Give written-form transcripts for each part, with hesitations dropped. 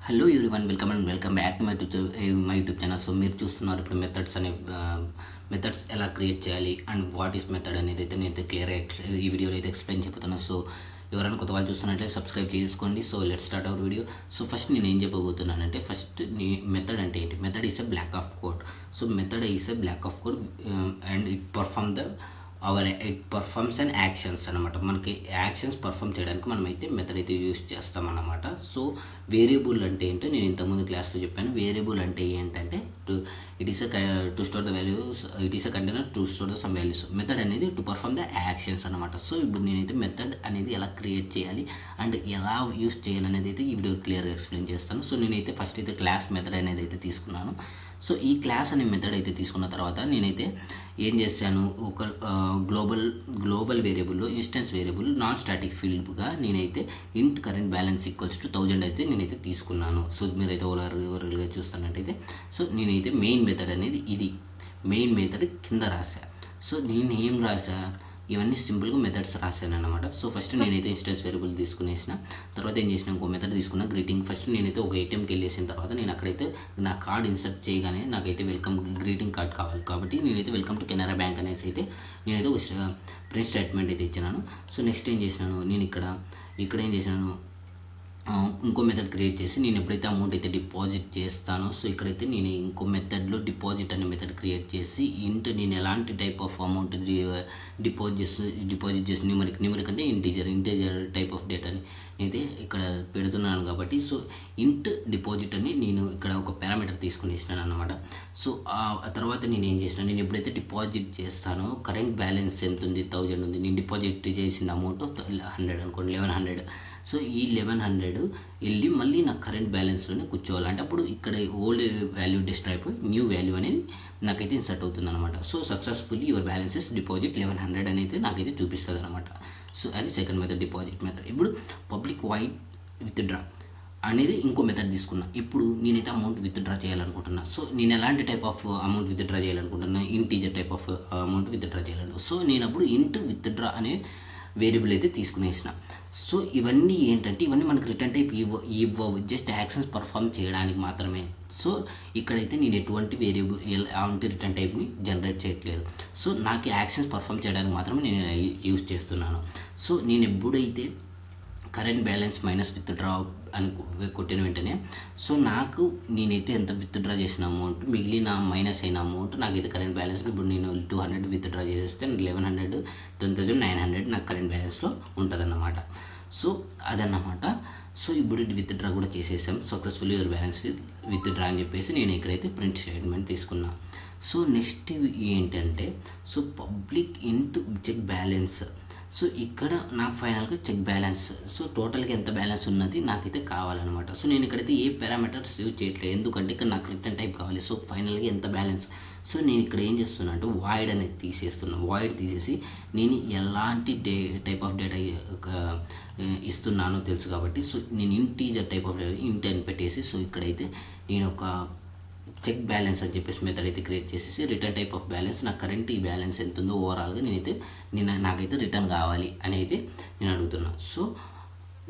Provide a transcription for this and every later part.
Hello everyone, welcome back to my YouTube channel. So మీరు చూస్తున్నారు ఇప్పుడు మెథడ్స్ ఎలా క్రియేట్ చేయాలి అండ్ వాట్ ఈస్ మెథడ్ అనేది అయితే నేనైతే క్లియర్గా ఈ వీడియోలో అయితే ఎక్స్ప్లెయిన్ చెప్తున్నాను. సో ఎవరైనా కొత్త వాళ్ళు చూస్తున్నట్లయితే సబ్స్క్రైబ్ చేసుకోండి. So let start our video. So first నేను ఏం చెప్పబోతున్నానంటే, ఫస్ట్ మెథడ్ అంటే ఏంటి? Method is a black of code. So method is a black of code and it performs and actions అనమాట. మనకి యాక్షన్స్ పర్ఫామ్ చేయడానికి మనమైతే మెథడ్ అయితే యూస్ చేస్తామన్నమాట. సో వేరియబుల్ అంటే ఏంటో నేను ఇంతకుముందు క్లాస్లో చెప్పాను. వేరియబుల్ అంటే ఏంటంటే to store the values, it is a container to store the sum values. Method అనేది టు పర్ఫామ్ ద యాక్షన్స్ అనమాట. సో ఇప్పుడు నేనైతే మెథడ్ అనేది ఎలా క్రియేట్ చేయాలి అండ్ ఎలా యూస్ చేయాలి అనేది అయితే ఈ వీడియో క్లియర్గా ఎక్స్ప్లెయిన్ చేస్తాను. సో నేనైతే ఫస్ట్ అయితే క్లాస్ మెథడ్ అనేది అయితే తీసుకున్నాను. సో ఈ క్లాస్ అనే మెథడ్ అయితే తీసుకున్న తర్వాత నేనైతే ఏం చేశాను, ఒక గ్లోబల్ వేరియబుల్లో ఇన్స్టెన్స్ వేరియబుల్ నాన్ స్టాటిక్ ఫీల్డ్గా నేనైతే int current balance equals to 1000 అయితే నేనైతే తీసుకున్నాను. సో మీరైతే ఓవరాల్గా చూస్తున్నట్టయితే, సో నేనైతే మెయిన్ మెథడ్ అనేది ఇది మెయిన్ మెథడ్ కింద రాశా. సో నేను ఏం రాశా, ఇవన్నీ సింపుల్గా మెథడ్స్ రాశాను అనమాట. సో ఫస్ట్ నేనైతే ఇన్స్టెన్స్ వేరియబుల్ తీసుకునేసిన తర్వాత ఏం చేసిన, ఇంకో మెథడ్ తీసుకున్నా గ్రీటింగ్. ఫస్ట్ నేనైతే ఒక ఏటీఎంకి వెళ్ళేసిన తర్వాత నేను అక్కడైతే నా కార్డ్ ఇన్సర్ట్ చేయగానే నాకైతే గ్రీటింగ్ కార్డ్ కావాలి కాబట్టి నేనైతే వెల్కమ్ టు కెనరా బ్యాంక్ అనేసి అయితే నేనైతే ఒక ప్రింట్ స్టేట్మెంట్ అయితే ఇచ్చినాను. సో నెక్స్ట్ ఏం చేసినాను, నేను ఇక్కడ ఏం చేసినాను, ఇంకో మెథడ్ క్రియేట్ చేసి నేను ఎప్పుడైతే అమౌంట్ అయితే డిపాజిట్ చేస్తానో, సో ఇక్కడైతే నేను ఇంకో మెథడ్లో డిపాజిట్ అనే మెథడ్ క్రియేట్ చేసి నేను ఎలాంటి టైప్ ఆఫ్ అమౌంట్ డిపాజిట్ చేసి న్యూమరిక్ అంటే ఇంటీజర్ టైప్ ఆఫ్ డేటాని అయితే ఇక్కడ పెడుతున్నాను కాబట్టి, సో ఇంట్ డిపాజిట్ అని నేను ఇక్కడ ఒక పారామీటర్ తీసుకునేసినాను అనమాట. సో ఆ తర్వాత నేను ఏం చేసినా, నేను ఎప్పుడైతే డిపాజిట్ చేస్తానో కరెంట్ బ్యాలెన్స్ ఎంత ఉంది, 1000 ఉంది. నేను డిపాజిట్ చేసిన అమౌంట్ 100 అనుకోండి, 1100. సో ఈ 1100 వెళ్ళి మళ్ళీ నాకు కరెంట్ బ్యాలెన్స్లోనే కూర్చోవాలి. అంటే అప్పుడు ఇక్కడ ఓల్డ్ వాల్యూ డిస్ట్రాయ్ అయిపోయి న్యూ వాల్యూ అనేది నాకైతే ఇన్సర్ట్ అవుతుంది అనమాట. So successfully your balances deposit 1100 అని అయితే నాకైతే చూపిస్తుంది అనమాట. సో అది సెకండ్ మెథడ్, డిపాజిట్ మెథడ్. ఇప్పుడు పబ్లిక్ వైడ్ విత్డ్రా అనేది ఇంకో మెథడ్ తీసుకున్నా. ఇప్పుడు నేనైతే అమౌంట్ విత్డ్రా చేయాలనుకుంటున్నా. సో నేను ఎలాంటి టైప్ ఆఫ్ అమౌంట్ విత్డ్రా చేయాలనుకుంటున్నా, integer type of amount withdraw చేయాలను. సో నేను అప్పుడు ఇంట్ విత్డ్రా అనే వేరియబుల్ అయితే తీసుకునేసిన. సో ఇవన్నీ ఏంటంటే, ఇవన్నీ మనకు రిటర్న్ టైప్ ఇవ్వవు, జస్ట్ యాక్షన్స్ పర్ఫామ్ చేయడానికి మాత్రమే. సో ఇక్కడైతే నేను ఎటువంటి వేరియబుల్ ఎలాంటి రిటర్న్ టైప్ని జనరేట్ చేయట్లేదు. సో నాకు యాక్షన్స్ పర్ఫామ్ చేయడానికి మాత్రమే నేను యూజ్ చేస్తున్నాను. సో నేను ఎప్పుడైతే కరెంట్ బ్యాలెన్స్ మైనస్ విత్డ్రా అని కొట్టిన వెంటనే, సో నేనైతే ఎంత విత్డ్రా చేసిన అమౌంట్, మిగిలిన మైనస్ అయిన అమౌంట్ నాకైతే కరెంట్ బ్యాలెన్స్, ఇప్పుడు నేను 200 విత్డ్రా చేస్తే 1100 10,900 నాకు కరెంట్ బ్యాలెన్స్లో ఉంటుందన్నమాట. సో అదన్నమాట. సో ఇప్పుడు విత్డ్రా కూడా చేసేసాం, సక్సెస్ఫుల్లీ యువర్ బ్యాలెన్స్ విత్డ్రా అని చెప్పేసి నేను ఇక్కడైతే ప్రింట్ స్టేట్మెంట్ తీసుకున్నా. సో నెక్స్ట్ ఏంటంటే, సో పబ్లిక్ ఇంట్ చెక్ బ్యాలెన్స్. సో ఇక్కడ నాకు ఫైనల్గా చెక్ బ్యాలెన్స్, సో టోటల్గా ఎంత బ్యాలెన్స్ ఉన్నది నాకైతే కావాలన్నమాట. సో నేను ఇక్కడైతే ఏ పారామీటర్స్ యూజ్ చేయట్లేదు, ఎందుకంటే ఇక్కడ నాకు రిటర్న్ టైప్ కావాలి. సో ఫైనల్గా ఎంత బ్యాలెన్స్. సో నేను ఇక్కడ ఏం చేస్తున్నా అంటే వాయిడ్ అనేది తీసేస్తున్నాను. వాయిడ్ తీసేసి నేను ఎలాంటి టైప్ ఆఫ్ డేటా ఇస్తున్నానో తెలుసు కాబట్టి, సో నేను ఇంటీజర్ టైప్ ఆఫ్ డేటా ఇంట్ అని పెట్టేసి, సో ఇక్కడైతే నేను ఒక చెక్ బ్యాలెన్స్ అని చెప్పేసి మెథడ్ అయితే క్రియేట్ చేసేసి, రిటర్న్ టైప్ ఆఫ్ బ్యాలెన్స్ నాకు కరెంట్ ఈ బ్యాలెన్స్ ఎంత ఉందో ఓవరాల్గా నాకైతే రిటర్న్ కావాలి అని అయితే నేను అడుగుతున్నాను. సో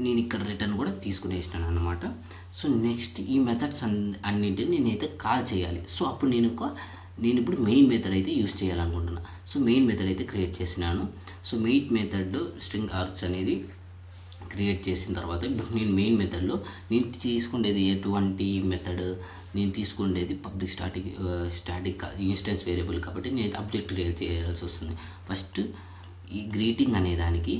నేను ఇక్కడ రిటర్న్ కూడా తీసుకునేసినాను అనమాట. సో నెక్స్ట్ ఈ మెథడ్స్ అన్నింటిని నేనైతే కాల్ చేయాలి. సో అప్పుడు నేను ఇప్పుడు మెయిన్ మెథడ్ అయితే యూజ్ చేయాలనుకుంటున్నాను. సో మెయిన్ మెథడ్ అయితే క్రియేట్ చేసినాను. So main method string args అనేది క్రియేట్ చేసిన తర్వాత, ఇప్పుడు నేను మెయిన్ మెథడ్లో నేను తీసుకునేది ఎటువంటి మెథడ్, నేను తీసుకునేది పబ్లిక్ స్టాటిక్ ఇన్స్టెన్స్ వేరియబుల్ కాబట్టి నేను ఆబ్జెక్ట్ క్రియేట్ చేయాల్సి వస్తుంది. ఫస్ట్ ఈ గ్రీటింగ్ అనే దానికి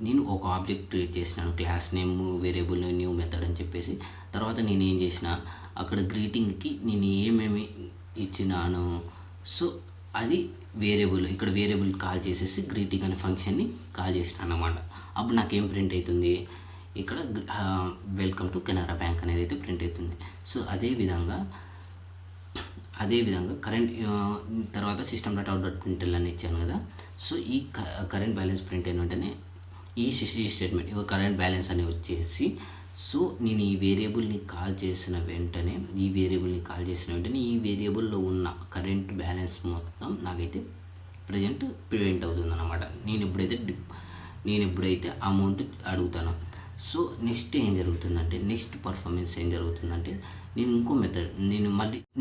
నేను ఒక ఆబ్జెక్ట్ క్రియేట్ చేసినాను, class name variable new method అని చెప్పేసి. తర్వాత నేను ఏం చేసిన, అక్కడ గ్రీటింగ్కి నేను ఏమేమి ఇచ్చినాను, సో అది వేరియబుల్, ఇక్కడ వేరియబుల్ కాల్ చేసేసి గ్రీటింగ్ అనే ఫంక్షన్ని కాల్ చేసినాను అన్నమాట. అప్పుడు నాకేం ప్రింట్ అవుతుంది, ఇక్కడ వెల్కమ్ టు కెనరా బ్యాంక్ అనేది అయితే ప్రింట్ అవుతుంది. సో అదేవిధంగా కరెంట్ తర్వాత సిస్టమ్ డాట్ అవుట్ డాట్ ప్రింట్ఎల్ అని ఇచ్చాను కదా. సో ఈ కరెంట్ బ్యాలెన్స్ ప్రింట్ అయిన వెంటనే ఈ స్టేట్మెంట్ కరెంట్ బ్యాలెన్స్ అని వచ్చేసి, సో నేను ఈ వేరియబుల్ని కాల్ చేసిన వెంటనే ఈ వేరియబుల్లో ఉన్న కరెంట్ బ్యాలెన్స్ మొత్తం నాకైతే ప్రజెంట్ ప్రింట్ అవుతుంది అన్నమాట. నేను ఎప్పుడైతే అమౌంట్ అడుగుతానో, సో నెక్స్ట్ ఏం జరుగుతుందంటే, నెక్స్ట్ పర్ఫార్మెన్స్ ఏం జరుగుతుందంటే, నేను ఇంకో మెథడ్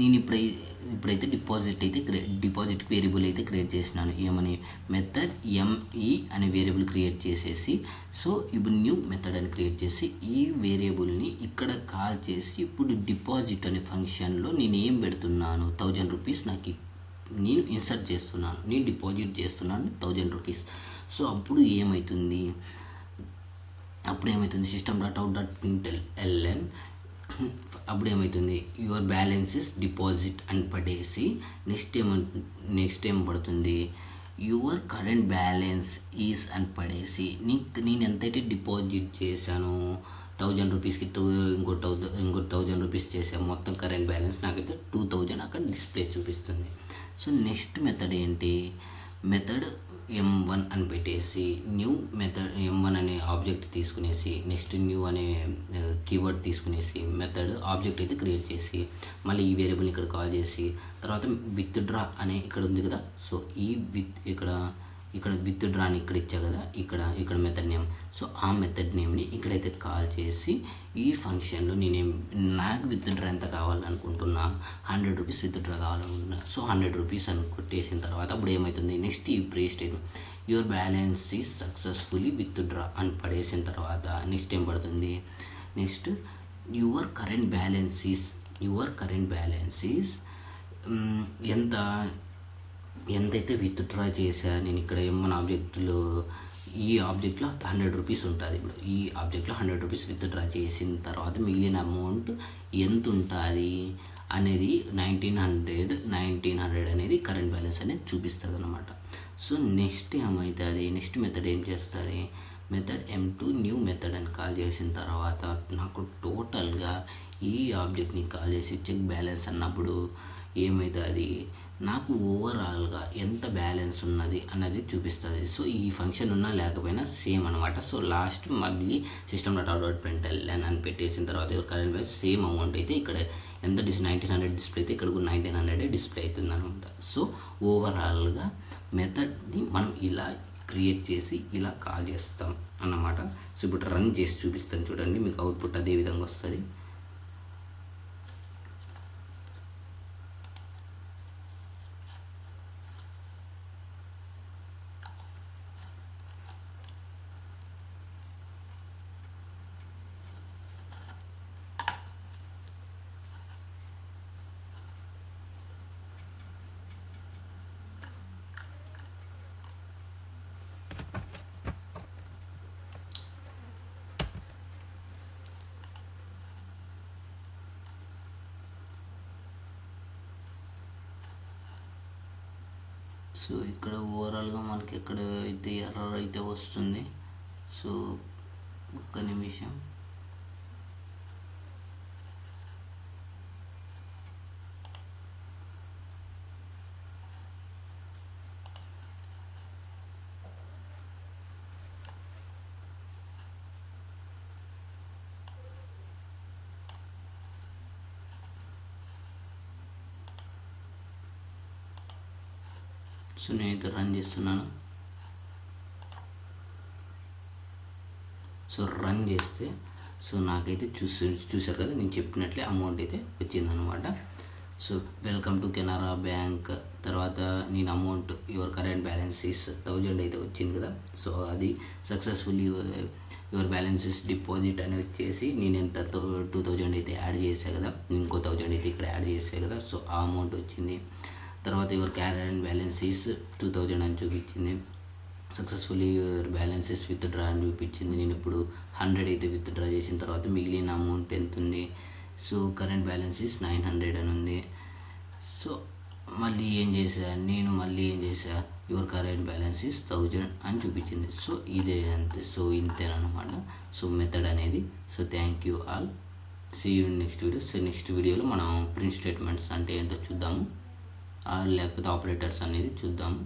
నేను ఇప్పుడైతే డిపాజిట్ వేరియబుల్ అయితే క్రియేట్ చేసినాను. ఏమని మెథడ్ ఎంఈ అనే వేరియబుల్ క్రియేట్ చేసేసి, సో ఇప్పుడు న్యూ మెథడ్ అని క్రియేట్ చేసి ఈ వేరియబుల్ని ఇక్కడ కాల్ చేసి ఇప్పుడు డిపాజిట్ అనే ఫంక్షన్లో నేను ఏం పెడుతున్నాను, 1000 రూపీస్ నేను ఇన్సర్ట్ చేస్తున్నాను, నేను డిపాజిట్ చేస్తున్నాను 1000 రూపీస్. సో అప్పుడు ఏమవుతుంది system.out.println అప్పుడు ఏమవుతుంది, యువర్ బ్యాలెన్స్ ఇస్ డిపాజిట్ అని పడేసి నెక్స్ట్ ఏం పడుతుంది, యువర్ కరెంట్ బ్యాలెన్స్ ఈజ్ అని పడేసి నేను ఎంతైతే డిపాజిట్ చేశాను 1000 రూపీస్కి ఇంకో 1000 రూపీస్ చేసాను, మొత్తం కరెంట్ బ్యాలెన్స్ నాకైతే 2000 అక్కడ డిస్ప్లే చూపిస్తుంది. సో నెక్స్ట్ మెథడ్ ఏంటి, మెథడ్ M1 అని పెట్టేసి న్యూ మెథడ్ M1 అనే ఆబ్జెక్ట్ తీసుకునేసి నెక్స్ట్ న్యూ అనే కీవర్డ్ తీసుకునేసి మెథడ్ ఆబ్జెక్ట్ అయితే క్రియేట్ చేసి మళ్ళీ ఈ వేరియబుల్ ఇక్కడ కాల్ చేసి తర్వాత విత్డ్రా అనే ఇక్కడ ఉంది కదా, సో ఈ ఇక్కడ విత్డ్రా అని ఇక్కడ ఇచ్చా కదా, ఇక్కడ మెథడ్ నేమ్, సో ఆ మెథడ్ నేమ్ని ఇక్కడైతే కాల్ చేసి ఈ ఫంక్షన్లో నాకు విత్డ్రా ఎంత కావాలనుకుంటున్నా, 100 రూపీస్ విత్డ్రా కావాలనుకుంటున్నా, సో 100 రూపీస్ అని కొట్టేసిన తర్వాత అప్పుడు ఏమవుతుంది, నెక్స్ట్ ఈ statement your balance is successfully withdraw అని పడేసిన తర్వాత నెక్స్ట్ ఏం పడుతుంది, next your current balance is ఎంతైతే విత్డ్రా చేశా నేను ఇక్కడ ఏమన్నా ఆబ్జెక్ట్లో ఈ ఆబ్జెక్ట్లో 100 రూపీస్ ఉంటుంది. ఇప్పుడు ఈ ఆబ్జెక్ట్లో 100 రూపీస్ విత్డ్రా చేసిన తర్వాత మిగిలిన అమౌంట్ ఎంత ఉంటుంది అనేది 1900 అనేది కరెంట్ బ్యాలెన్స్ అనేది చూపిస్తుంది అనమాట. సో నెక్స్ట్ ఏమవుతుంది, నెక్స్ట్ మెథడ్ ఏం చేస్తుంది, మెథడ్ M2 న్యూ మెథడ్ అని కాల్ చేసిన తర్వాత నాకు టోటల్గా ఈ ఆబ్జెక్ట్ని కాల్ చేసి చెక్ బ్యాలెన్స్ అన్నప్పుడు ఏమవుతుంది, నాకు ఓవరాల్గా ఎంత బ్యాలెన్స్ ఉన్నది అన్నది చూపిస్తుంది. సో ఈ ఫంక్షన్ ఉన్నా లేకపోయినా సేమ్ అనమాట. సో లాస్ట్ మళ్ళీ system.out.println అని పెట్టేసిన తర్వాత కరెంట్ బ్యాలెన్స్ సేమ్ అమౌంట్ అయితే ఇక్కడ ఎంత 1900 డిస్ప్లే అయితే ఇక్కడ 1900 డిస్ప్లే అవుతుంది అనమాట. సో ఓవరాల్గా మెథడ్ని మనం ఇలా క్రియేట్ చేసి ఇలా కాల్ చేస్తాం అన్నమాట. సో ఇప్పుడు రన్ చేసి చూపిస్తాను చూడండి, మీకు అవుట్పుట్ అదే విధంగా వస్తుంది. సో ఇక్కడ ఓవరాల్గా మనకి ఎక్కడ అయితే ఎర్రర్ అయితే వస్తుంది. సో ఒక్క నిమిషం, సో నేనైతే రన్ చేస్తున్నాను. సో రన్ చేస్తే సో నాకైతే చూసారు కదా, నేను చెప్పినట్లే అమౌంట్ అయితే వచ్చిందనమాట. So welcome to Canara bank తర్వాత నేను amount your current balance is 1000 అయితే వచ్చింది కదా. సో అది successfully your balance is deposit అని వచ్చేసి నేను ఎంత 2000 అయితే యాడ్ చేశాను కదా, ఇంకో 1000 అయితే ఇక్కడ యాడ్ చేశాను కదా. సో ఆ అమౌంట్ వచ్చింది. తర్వాత యువర్ కరెంట్ బ్యాలెన్స్ ఈస్ 2000 అని చూపించింది. Successfully your balance is withdraw అని చూపించింది. నేను ఇప్పుడు 100 అయితే విత్డ్రా చేసిన తర్వాత మిగిలిన అమౌంట్ ఎంత ఉంది, సో కరెంట్ బ్యాలెన్స్ ఈస్ 900 అని ఉంది. సో మళ్ళీ ఏం చేశా యువర్ కరెంట్ బ్యాలెన్స్ ఈస్ 1000 అని చూపించింది. సో ఇదే అంతే, సో ఇంతేనమాట సో మెథడ్ అనేది. So thank you all, see you next video. So next వీడియోలో మనం ప్రింట్ స్టేట్మెంట్స్ అంటే ఏంటో చూద్దాము, లేకపోతే ఆపరేటర్స్ అనేది చూద్దాము.